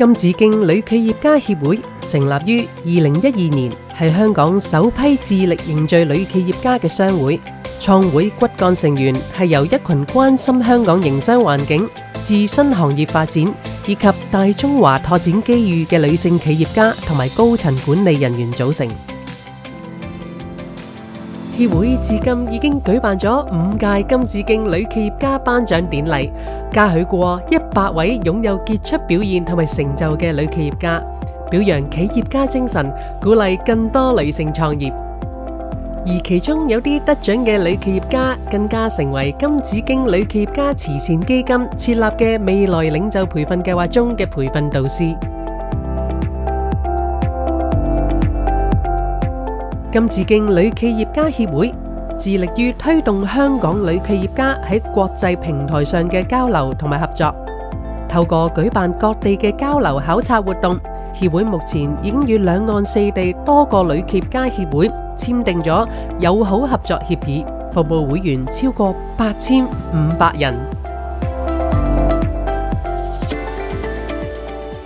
金紫荊女企業家協會成立於2012年，係香港首批致力凝聚女企業家嘅商會。創會骨幹成員係由一群關心香港營商環境、自身行業發展以及大中華拓展機遇嘅女性企業家同埋高層管理人員組成。協會至今已經舉辦咗5屆金紫荊女企業家頒獎典禮，嘉許過100位擁有傑出表現同埋成就嘅女企業家，表揚企業家精神，鼓勵更多女性創業。而其中有啲得獎嘅女企業家，更加成為金紫荊女企業家慈善基金設立嘅未來領袖培訓計劃中嘅培訓導師。金紫荊女企業家協會致力於推動香港女企業家喺國際平台上嘅交流同埋合作，透過舉辦各地嘅交流考察活動，協會目前已經與兩岸四地多個女企業家協會簽訂咗友好合作協議，服務會員超過8500人。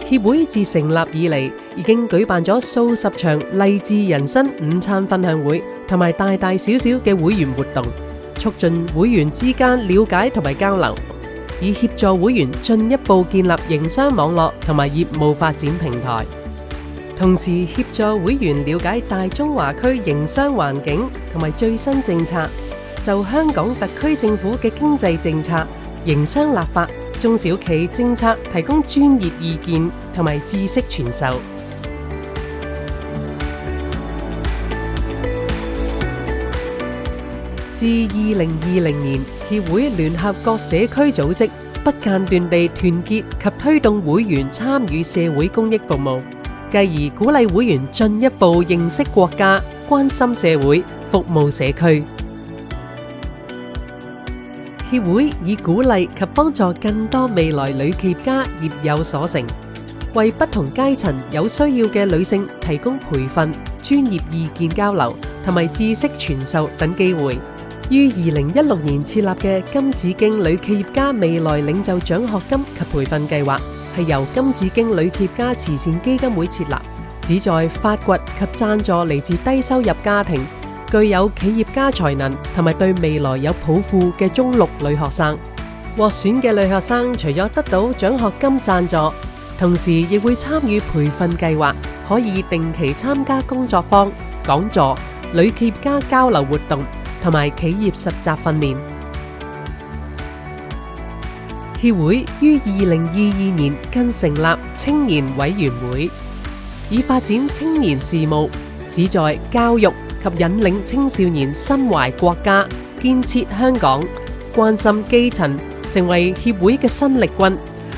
協會自成立以嚟，已經舉辦咗數十場勵志人生午餐分享會，同埋大大小小嘅會員活動，促進會員之間了解同埋交流，以協助會員進一步建立營商網絡同埋業務發展平台。同時協助會員了解大中華區營商環境同埋最新政策，就香港特區政府嘅經濟政策、營商立法、中小企政策提供專業意見同埋知識傳授。自2020年，協會聯合各社區組織，不間斷地團結及推動會員參與社會公益服務，繼而鼓勵會員進一步認識國家、關心社會、服務社區。協會以鼓勵及幫助更多未來女企業家業有所成，為不同階層有需要嘅女性提供培訓、專業意見交流同埋知識傳授等機會。於2016年設立嘅金紫荊女企業家未來領袖獎學金及培訓計劃，係由金紫荊女企業家慈善基金會設立，旨在發掘及贊助嚟自低收入家庭、具有企業家才能同埋對未來有抱負嘅中六女學生。獲選嘅女學生除咗得到獎學金贊助，同時亦會參與培訓計劃，可以定期參加工作坊、講座、女企業家交流活動同埋企業實習訓練。協會於2022年更成立青年委員會，以發展青年事務，旨在教育及引領青少年心懷國家、建設香港、關心基層，成為協會嘅新力軍，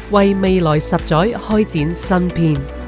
為未來10載開展新篇。